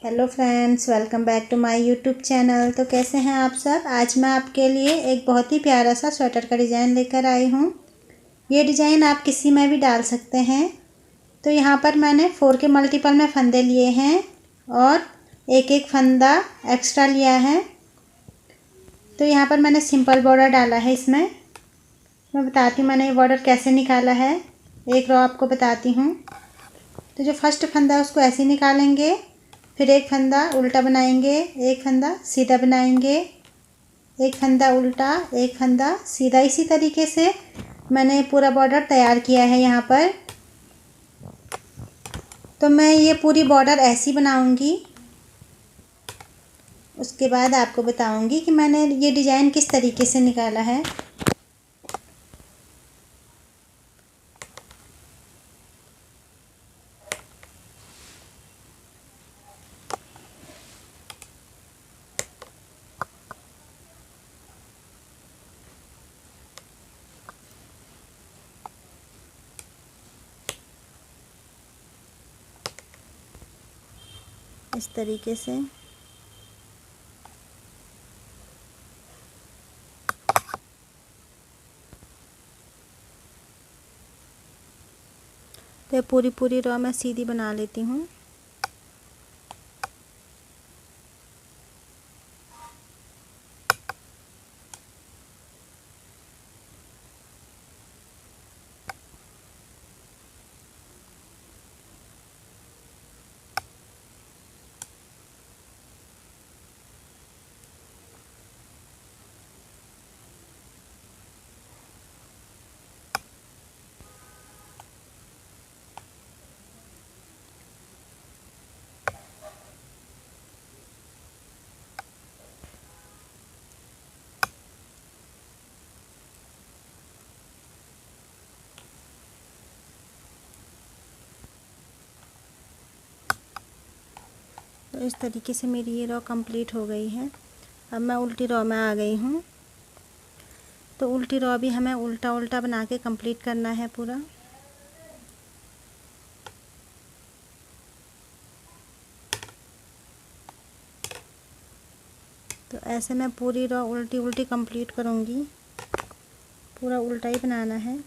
Hello friends, welcome back to my YouTube channel. तो कैसे हैं आप सब। आज मैं आपके लिए एक बहुत ही प्यारा सा स्वेटर का डिज़ाइन लेकर आई हूँ। ये डिज़ाइन आप किसी में भी डाल सकते हैं। तो यहाँ पर मैंने 4 के मल्टीपल में फंदे लिए हैं और एक एक फंदा एक्स्ट्रा लिया है। तो यहाँ पर मैंने सिंपल बॉर्डर डाला है। इसमें मैं बताती हूँ मैंने ये बॉर्डर कैसे निकाला है। एक रो आपको बताती हूँ। तो जो फर्स्ट फंदा है उसको ऐसे निकालेंगे, फिर एक फंदा उल्टा बनाएंगे, एक फंदा सीधा बनाएंगे, एक फंदा उल्टा, एक फंदा सीधा। इसी तरीके से मैंने पूरा बॉर्डर तैयार किया है यहाँ पर। तो मैं ये पूरी बॉर्डर ऐसी बनाऊंगी। उसके बाद आपको बताऊंगी कि मैंने ये डिज़ाइन किस तरीके से निकाला है। इस तरीके से तो पूरी रो मैं सीधी बना लेती हूँ। तो इस तरीके से मेरी ये रो कंप्लीट हो गई है। अब मैं उल्टी रो में आ गई हूँ। तो उल्टी रो भी हमें उल्टा उल्टा बना के कंप्लीट करना है पूरा। तो ऐसे मैं पूरी रो उल्टी उल्टी कंप्लीट करूँगी। पूरा उल्टा ही बनाना है।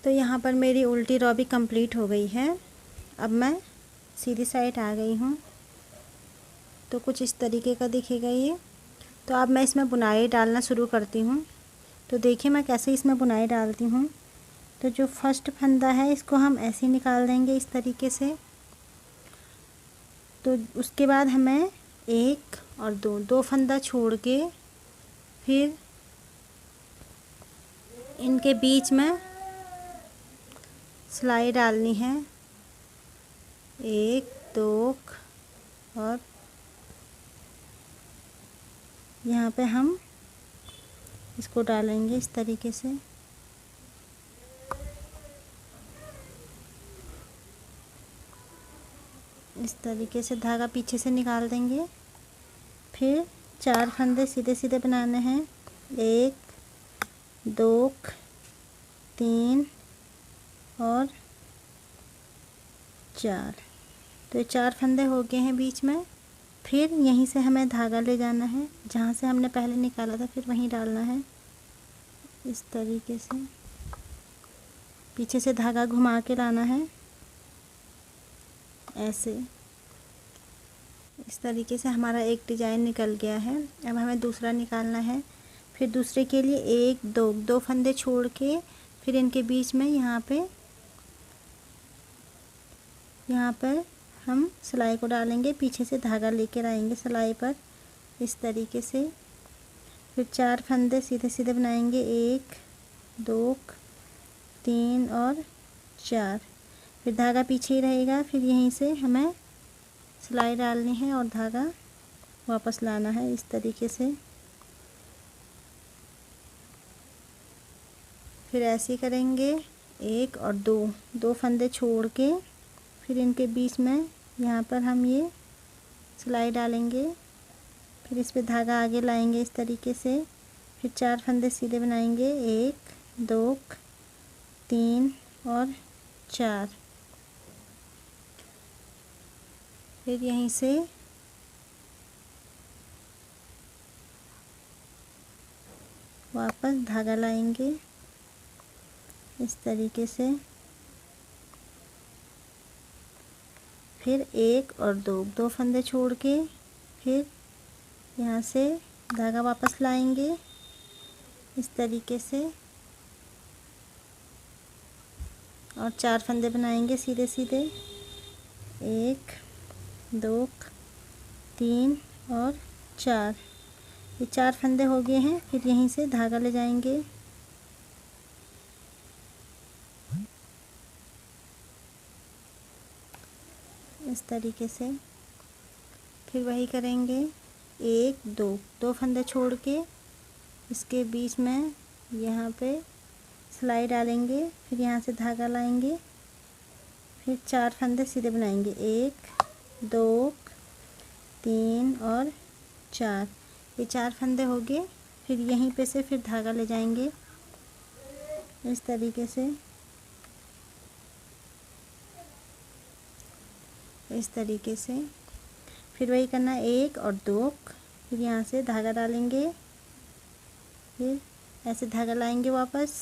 तो यहाँ पर मेरी उल्टी रो भी कंप्लीट हो गई है। अब मैं सीधी साइड आ गई हूँ। तो कुछ इस तरीके का दिखेगा ये। तो अब मैं इसमें बुनाई डालना शुरू करती हूँ। तो देखिए मैं कैसे इसमें बुनाई डालती हूँ। तो जो फर्स्ट फंदा है इसको हम ऐसे निकाल देंगे इस तरीके से। तो उसके बाद हमें एक और दो फंदा छोड़ के फिर इनके बीच में सिलाई डालनी है। एक, दो और यहाँ पे हम इसको डालेंगे इस तरीके से। इस तरीके से धागा पीछे से निकाल देंगे। फिर 4 फंदे सीधे सीधे बनाने हैं। 1, 2, 3 और 4। तो 4 फंदे हो गए हैं बीच में। फिर यहीं से हमें धागा ले जाना है, जहाँ से हमने पहले निकाला था फिर वहीं डालना है। इस तरीके से पीछे से धागा घुमा के लाना है ऐसे। इस तरीके से हमारा एक डिज़ाइन निकल गया है। अब हमें दूसरा निकालना है। फिर दूसरे के लिए 1, 2 फंदे छोड़ के फिर इनके बीच में यहाँ पर हम सिलाई को डालेंगे। पीछे से धागा लेकर आएंगे सिलाई पर इस तरीके से। फिर 4 फंदे सीधे सीधे बनाएंगे। 1, 2, 3 और 4। फिर धागा पीछे ही रहेगा। फिर यहीं से हमें सिलाई डालनी है और धागा वापस लाना है इस तरीके से। फिर ऐसे ही करेंगे, 1 और 2 फंदे छोड़ के फिर इनके बीच में यहाँ पर हम ये सिलाई डालेंगे। फिर इस पे धागा आगे लाएंगे इस तरीके से। फिर 4 फंदे सीधे बनाएंगे, 1 2 3 और 4। फिर यहीं से वापस धागा लाएंगे इस तरीके से। फिर 1 और 2 फंदे छोड़ के फिर यहाँ से धागा वापस लाएंगे इस तरीके से और 4 फंदे बनाएंगे सीधे सीधे, 1 2 3 और 4। ये 4 फंदे हो गए हैं। फिर यहीं से धागा ले जाएंगे इस तरीके से। फिर वही करेंगे, 1 2 फंदे छोड़ के इसके बीच में यहाँ पे सिलाई डालेंगे। फिर यहाँ से धागा लाएंगे। फिर 4 फंदे सीधे बनाएंगे, 1 2 3 और 4। ये 4 फंदे हो गए। फिर यहीं पे से फिर धागा ले जाएंगे इस तरीके से, इस तरीके से। फिर वही करना, 1 और 2। फिर यहाँ से धागा डालेंगे। फिर ऐसे धागा लाएंगे वापस,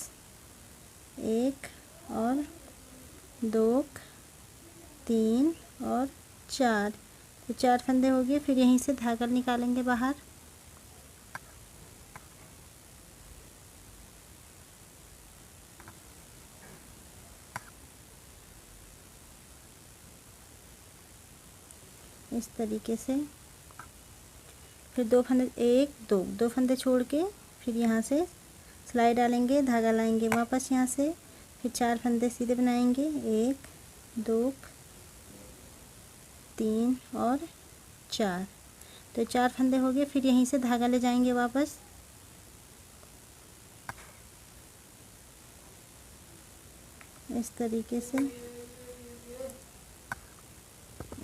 1 और 2 3 और 4। तो 4 फंदे हो गए। फिर यहीं से धागा निकालेंगे बाहर। इस तरीके से। फिर 2 फंदे, 1 2 फंदे छोड़ के फिर यहाँ से सिलाई डालेंगे, धागा लाएंगे वापस यहाँ से। फिर 4 फंदे सीधे बनाएंगे, 1 2 3 और 4। तो 4 फंदे हो गए। फिर यहीं से धागा ले जाएंगे वापस इस तरीके से,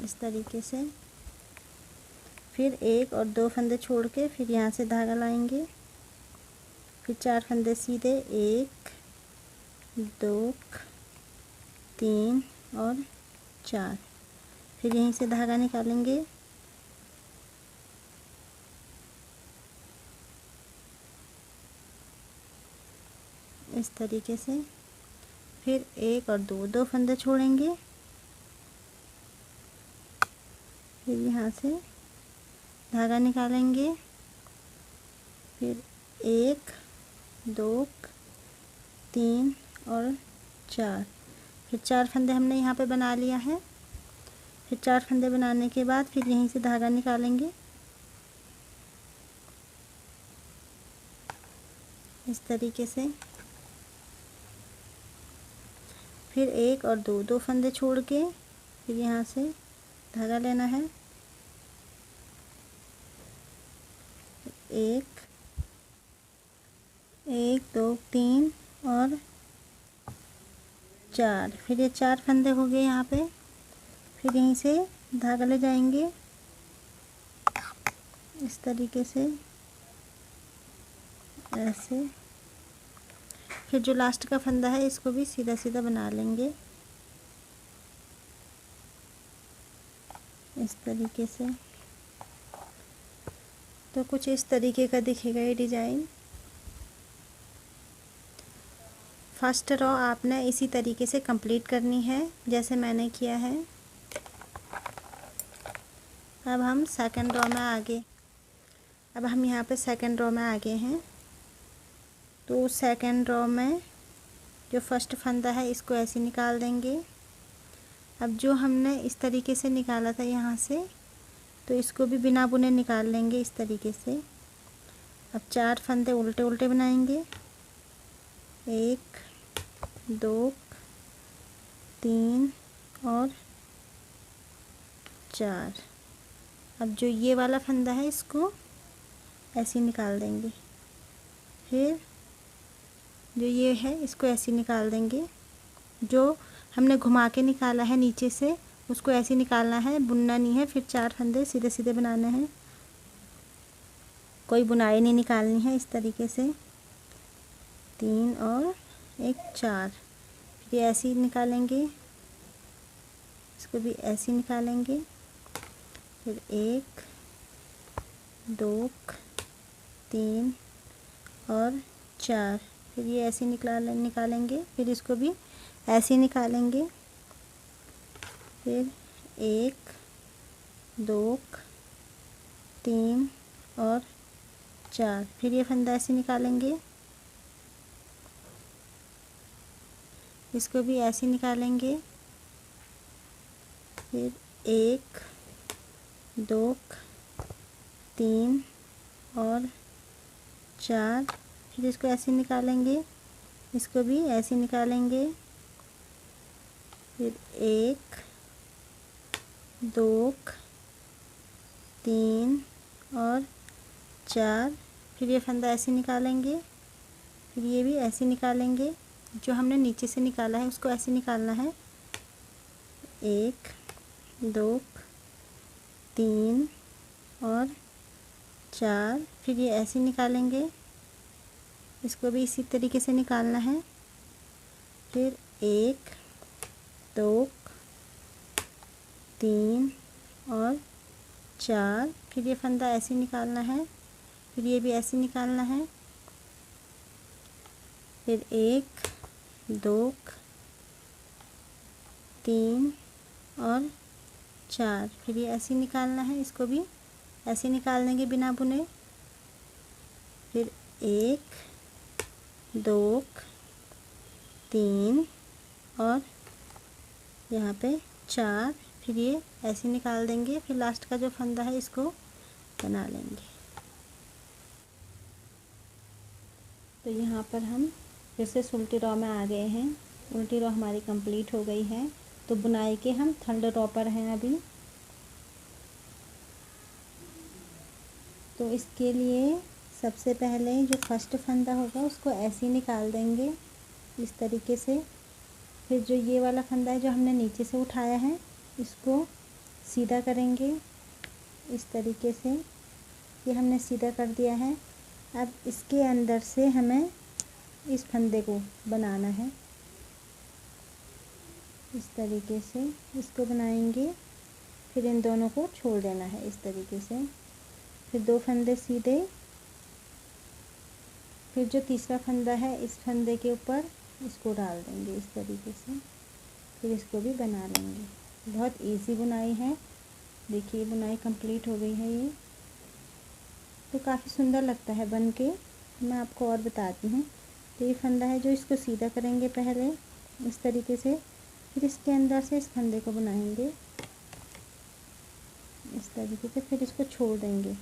इस तरीके से। फिर 1 और 2 फंदे छोड़ के फिर यहाँ से धागा लाएंगे। फिर 4 फंदे सीधे, 1 2 3 और 4। फिर यहीं से धागा निकालेंगे इस तरीके से। फिर 1 और 2 फंदे छोड़ेंगे। फिर यहाँ से धागा निकालेंगे। फिर 1 2 3 और 4। फिर 4 फंदे हमने यहाँ पे बना लिया है। फिर 4 फंदे बनाने के बाद फिर यहीं से धागा निकालेंगे इस तरीके से। फिर 1 और 2 फंदे छोड़ के फिर यहाँ से धागा लेना है, 1 2 3 और 4। फिर ये 4 फंदे हो गए यहाँ पे। फिर यहीं से धागा ले जाएंगे इस तरीके से, ऐसे। फिर जो लास्ट का फंदा है इसको भी सीधा सीधा बना लेंगे इस तरीके से। तो कुछ इस तरीके का दिखेगा ये डिज़ाइन। फर्स्ट रो आपने इसी तरीके से कंप्लीट करनी है जैसे मैंने किया है। अब हम सेकंड रो में आगे, अब हम यहाँ पे सेकंड रो में आगे हैं। तो सेकंड रो में जो फर्स्ट फंदा है इसको ऐसे निकाल देंगे। अब जो हमने इस तरीके से निकाला था यहाँ से, तो इसको भी बिना बुने निकाल लेंगे इस तरीके से। अब 4 फंदे उल्टे उल्टे बनाएंगे, 1 2 3 और 4। अब जो ये वाला फंदा है इसको ऐसे निकाल देंगे, फिर जो ये है इसको ऐसे निकाल देंगे। जो हमने घुमा के निकाला है नीचे से उसको ऐसे निकालना है, बुनना नहीं है। फिर 4 फंदे सीधे सीधे बनाने हैं, कोई बुनाई नहीं निकालनी है। इस तरीके से 3 और 1 4। फिर ये ऐसे ही निकालेंगे, इसको भी ऐसे निकालेंगे। फिर 1 2 3 और 4। फिर ये ऐसे निकालेंगे, फिर इसको भी ऐसे निकालेंगे। फिर 1 2 3 और 4। फिर ये फंदा ऐसे निकालेंगे, इसको भी ऐसे निकालेंगे। फिर 1 2 3 और 4। फिर इसको ऐसे निकालेंगे, इसको भी ऐसे निकालेंगे। फिर 1 2 3 और 4। फिर ये फंदा ऐसे निकालेंगे, फिर ये भी ऐसे निकालेंगे। जो हमने नीचे से निकाला है उसको ऐसे निकालना है। 1 2 3 और 4। फिर ये ऐसे निकालेंगे, इसको भी इसी तरीके से निकालना है। फिर 1 2 3 और 4। फिर ये फंदा ऐसे निकालना है, फिर ये भी ऐसे निकालना है। फिर 1 2 3 और 4। फिर ये ऐसे निकालना है, इसको भी ऐसे निकाल देंगे बिना बुने। फिर 1 2 3 और यहाँ पे 4। फिर ये ऐसे निकाल देंगे। फिर लास्ट का जो फंदा है इसको बना लेंगे। तो यहाँ पर हम फिर से उल्टी रो में आ गए हैं। उल्टी रो हमारी कंप्लीट हो गई है। तो बुनाई के हम थर्ड रो पर हैं अभी। तो इसके लिए सबसे पहले जो फर्स्ट फंदा होगा उसको ऐसे ही निकाल देंगे इस तरीके से। फिर जो ये वाला फंदा है जो हमने नीचे से उठाया है इसको सीधा करेंगे इस तरीके से। ये हमने सीधा कर दिया है। अब इसके अंदर से हमें इस फंदे को बनाना है। इस तरीके से इसको बनाएंगे, फिर इन दोनों को छोड़ देना है इस तरीके से। फिर 2 फंदे सीधे, फिर जो तीसरा फंदा है इस फंदे के ऊपर इसको डाल देंगे इस तरीके से। फिर इसको भी बना लेंगे। बहुत इजी बुनाई है। देखिए बुनाई कंप्लीट हो गई है। ये तो काफ़ी सुंदर लगता है बन के। मैं आपको और बताती हूँ। तो ये फंदा है जो इसको सीधा करेंगे पहले इस तरीके से। फिर इसके अंदर से इस फंदे को बनाएंगे इस तरीके से। फिर इसको छोड़ देंगे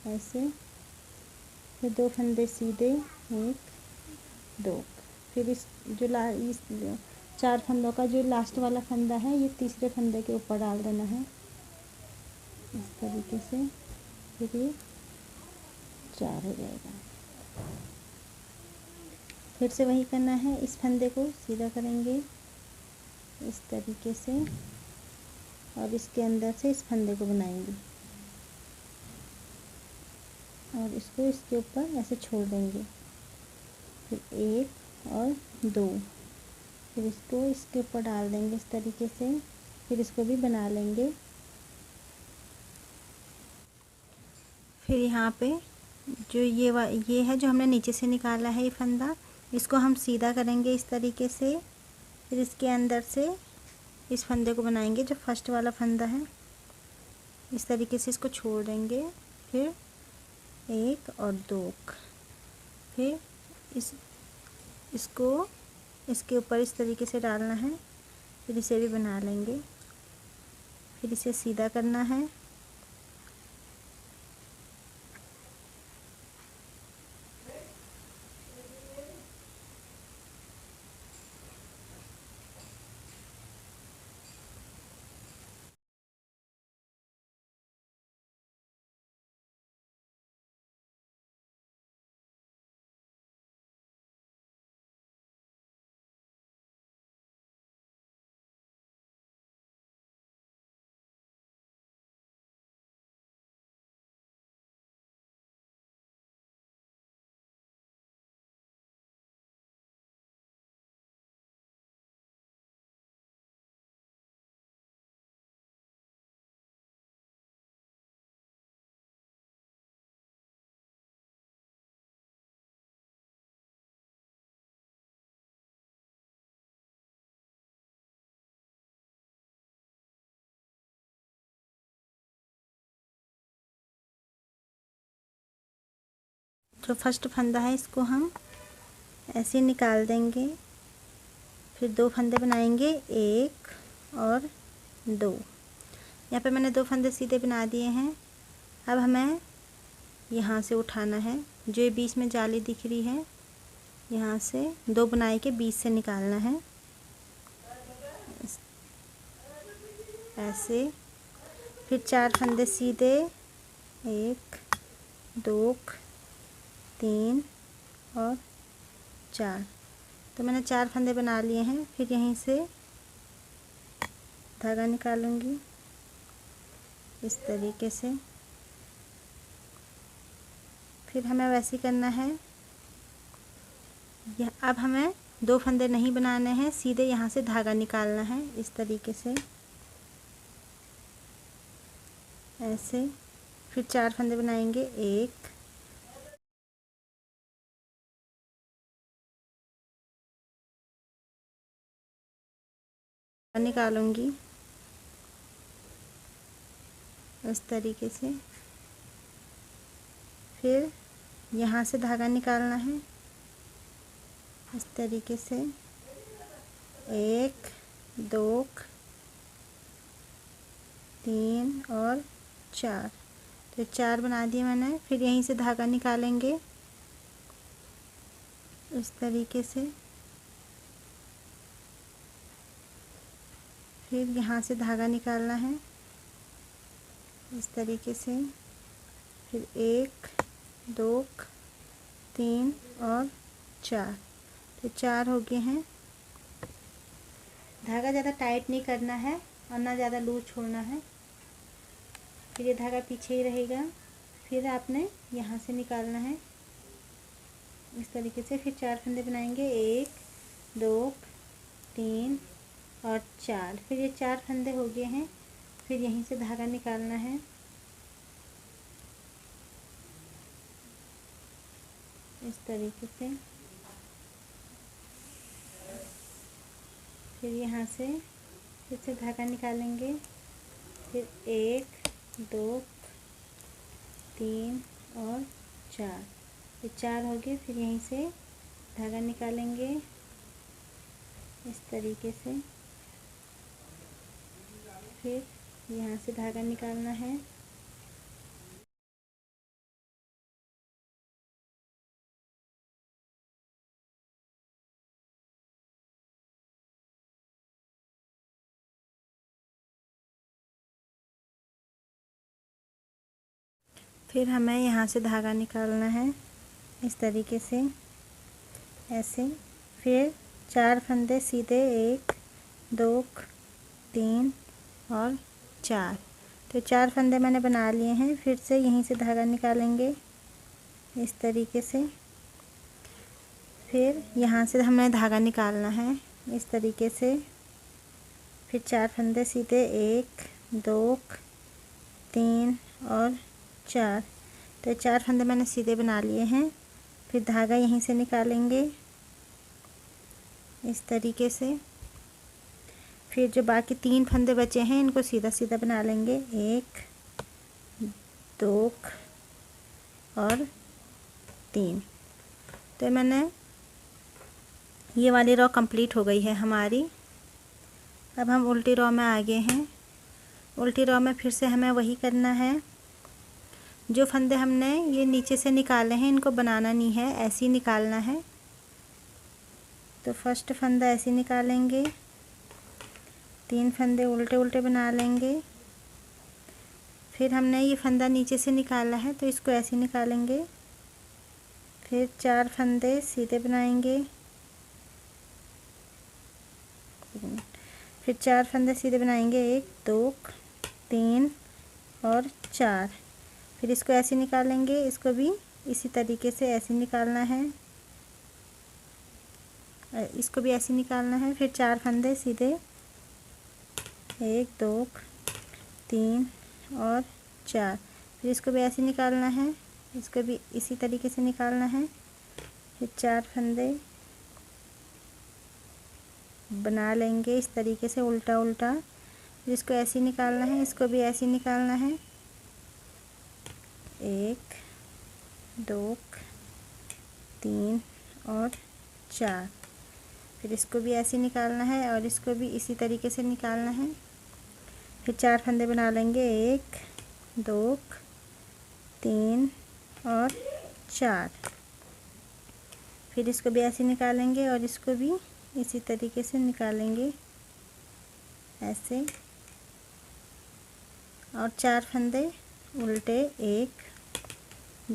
ऐसे। फिर 2 फंदे सीधे, 1 2। फिर इस 4 फंदों का जो लास्ट वाला फंदा है ये तीसरे फंदे के ऊपर डाल देना है इस तरीके से। फिर ये 4 हो जाएगा। फिर से वही करना है। इस फंदे को सीधा करेंगे इस तरीके से और इसके अंदर से इस फंदे को बनाएंगे और इसको इसके ऊपर ऐसे छोड़ देंगे। फिर 1 और 2। फिर इसको इसके ऊपर डाल देंगे इस तरीके से। फिर इसको भी बना लेंगे। फिर यहाँ पे जो ये है जो हमने नीचे से निकाला है ये फंदा, इसको हम सीधा करेंगे इस तरीके से। फिर इसके अंदर से इस फंदे को बनाएंगे जो फर्स्ट वाला फंदा है इस तरीके से। इसको छोड़ देंगे। फिर 1 और 2। फिर इसको इसके ऊपर इस तरीके से डालना है। फिर इसे भी बना लेंगे। फिर इसे सीधा करना है। जो फर्स्ट फंदा है इसको हम ऐसे निकाल देंगे। फिर 2 फंदे बनाएंगे, 1 और 2। यहाँ पे मैंने 2 फंदे सीधे बना दिए हैं। अब हमें यहाँ से उठाना है, जो ये बीच में जाली दिख रही है यहाँ से 2 बुनाई के बीच से निकालना है ऐसे। फिर 4 फंदे सीधे, 1 2 3 और 4। तो मैंने 4 फंदे बना लिए हैं। फिर यहीं से धागा निकालूंगी इस तरीके से। फिर हमें वैसे ही करना है। अब हमें 2 फंदे नहीं बनाने हैं, सीधे यहाँ से धागा निकालना है इस तरीके से ऐसे। फिर 4 फंदे बनाएंगे, 1 निकालूंगी इस तरीके से। फिर यहाँ से धागा निकालना है इस तरीके से, 1 2 3 और 4। तो 4 बना दिए मैंने। फिर यहीं से धागा निकालेंगे इस तरीके से। फिर यहाँ से धागा निकालना है इस तरीके से। फिर 1 2 3 और 4। तो 4 हो गए हैं। धागा ज़्यादा टाइट नहीं करना है और ना ज़्यादा लूज छोड़ना है। फिर ये धागा पीछे ही रहेगा। फिर आपने यहाँ से निकालना है इस तरीके से। फिर 4 फंदे बनाएंगे, 1 2 3 और 4। फिर ये 4 फंदे हो गए हैं। फिर यहीं से धागा निकालना है इस तरीके से। फिर यहाँ से फिर से धागा निकालेंगे। फिर 1 2 3 और 4। फिर 4 हो गए। फिर यहीं से धागा निकालेंगे इस तरीके से। फिर यहाँ से धागा निकालना है फिर हमें यहाँ से धागा निकालना है इस तरीके से ऐसे। फिर 4 फंदे सीधे, 1 2 3 और 4। तो 4 फंदे मैंने बना लिए हैं। फिर से यहीं से धागा निकालेंगे इस तरीके से। फिर यहाँ से हमें धागा निकालना है इस तरीके से। फिर 4 फंदे सीधे, 1 2 3 और 4। तो 4 फंदे मैंने सीधे बना लिए हैं। फिर धागा यहीं से निकालेंगे इस तरीके से। फिर जो बाकी 3 फंदे बचे हैं इनको सीधा सीधा बना लेंगे, 1 2 और 3। तो मैंने ये वाली रो कंप्लीट हो गई है हमारी। अब हम उल्टी रो में आ गए हैं। उल्टी रो में फिर से हमें वही करना है। जो फंदे हमने ये नीचे से निकाले हैं इनको बनाना नहीं है, ऐसे ही निकालना है। तो फर्स्ट फंदा ऐसे निकालेंगे, 3 फंदे उल्टे उल्टे बना लेंगे। फिर हमने ये फंदा नीचे से निकाला है तो इसको ऐसे निकालेंगे। फिर 4 फंदे सीधे बनाएंगे। फिर 4 फंदे सीधे बनाएंगे, 1 2 3 और 4। फिर इसको ऐसे निकालेंगे, इसको भी इसी तरीके से ऐसे निकालना है, इसको भी ऐसे निकालना है। फिर 4 फंदे सीधे, 1 2 3 और 4। फिर इसको भी ऐसे निकालना है, इसको भी इसी तरीके से निकालना है। फिर 4 फंदे बना लेंगे इस तरीके से उल्टा उल्टा। फिर इसको ऐसे निकालना है, इसको भी ऐसे निकालना है, 1 2 3 और 4। फिर इसको भी ऐसे निकालना है और इसको भी इसी तरीके से निकालना है। फिर 4 फंदे बना लेंगे, 1 2 3 और 4। फिर इसको भी ऐसे निकालेंगे और इसको भी इसी तरीके से निकालेंगे ऐसे, और 4 फंदे उल्टे, 1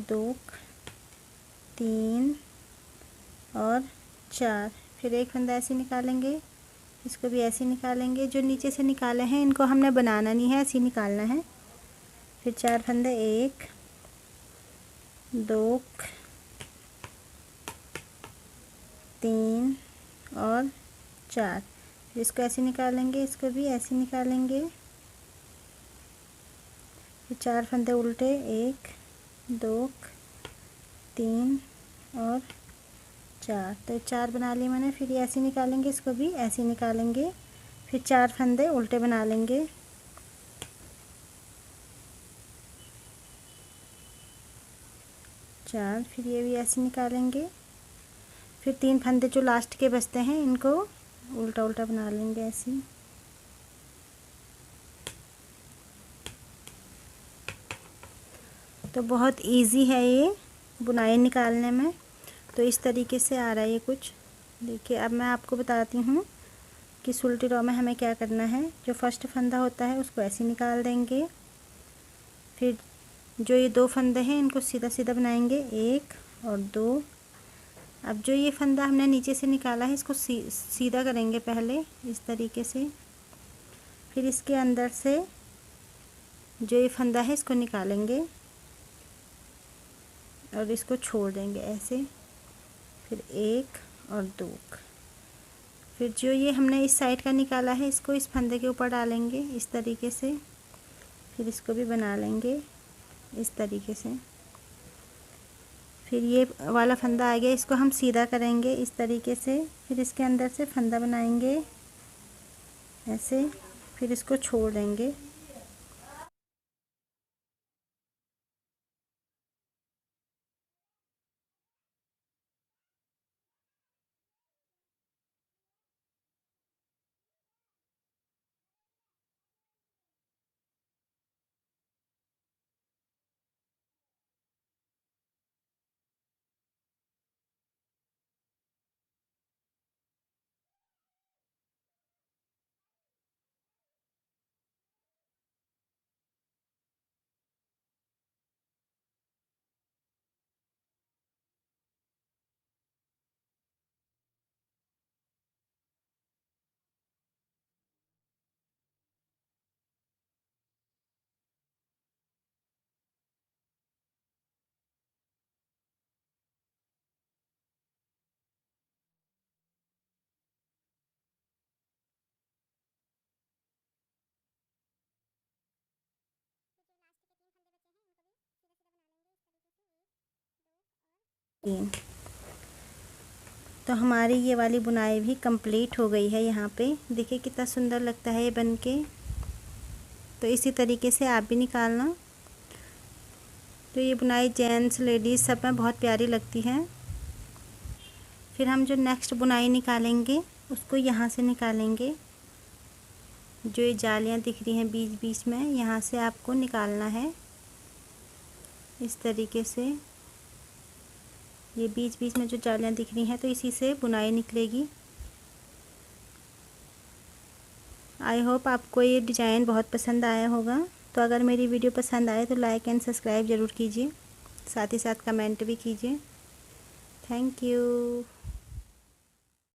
2 3 और 4। फिर एक फंदा ऐसे निकालेंगे, इसको भी ऐसे निकालेंगे। जो नीचे से निकाले हैं इनको हमने बनाना नहीं है, ऐसे निकालना है। फिर 4 फंदे, 1 2 3 और 4। फिर इसको ऐसे निकालेंगे, इसको भी ऐसे निकालेंगे। फिर 4 फंदे उल्टे, 1 2 3 और 4। तो 4 बना लिए मैंने। फिर ये ऐसे निकालेंगे, इसको भी ऐसे निकालेंगे। फिर 4 फंदे उल्टे बना लेंगे, चार। फिर ये भी ऐसे निकालेंगे। फिर 3 फंदे जो लास्ट के बचते हैं इनको उल्टा उल्टा बना लेंगे ऐसे। तो बहुत इजी है ये बुनाई निकालने में। तो इस तरीके से आ रहा है ये कुछ। देखिए अब मैं आपको बताती हूँ कि सुलटी रो में हमें क्या करना है। जो फर्स्ट फंदा होता है उसको ऐसे निकाल देंगे। फिर जो ये 2 फंदे हैं इनको सीधा सीधा बनाएंगे, 1 और 2। अब जो ये फंदा हमने नीचे से निकाला है इसको सीधा करेंगे पहले इस तरीके से। फिर इसके अंदर से जो ये फंदा है इसको निकालेंगे और इसको छोड़ देंगे ऐसे। फिर 1 और 2। फिर जो ये हमने इस साइड का निकाला है इसको इस फंदे के ऊपर डालेंगे इस तरीके से। फिर इसको भी बना लेंगे इस तरीके से। फिर ये वाला फंदा आ गया, इसको हम सीधा करेंगे इस तरीके से। फिर इसके अंदर से फंदा बनाएंगे ऐसे। फिर इसको छोड़ देंगे। तो हमारी ये वाली बुनाई भी कंप्लीट हो गई है। यहाँ पे देखिए कितना सुंदर लगता है ये बन के। तो इसी तरीके से आप भी निकालना। तो ये बुनाई जेंट्स लेडीज़ सब में बहुत प्यारी लगती है। फिर हम जो नेक्स्ट बुनाई निकालेंगे उसको यहाँ से निकालेंगे। जो ये जालियाँ दिख रही हैं बीच बीच में, यहाँ से आपको निकालना है इस तरीके से। ये बीच बीच में जो जालियाँ दिख रही हैं तो इसी से बुनाई निकलेगी। आई होप आपको ये डिज़ाइन बहुत पसंद आया होगा। तो अगर मेरी वीडियो पसंद आए तो लाइक एंड सब्सक्राइब ज़रूर कीजिए, साथ ही साथ कमेंट भी कीजिए। Thank you.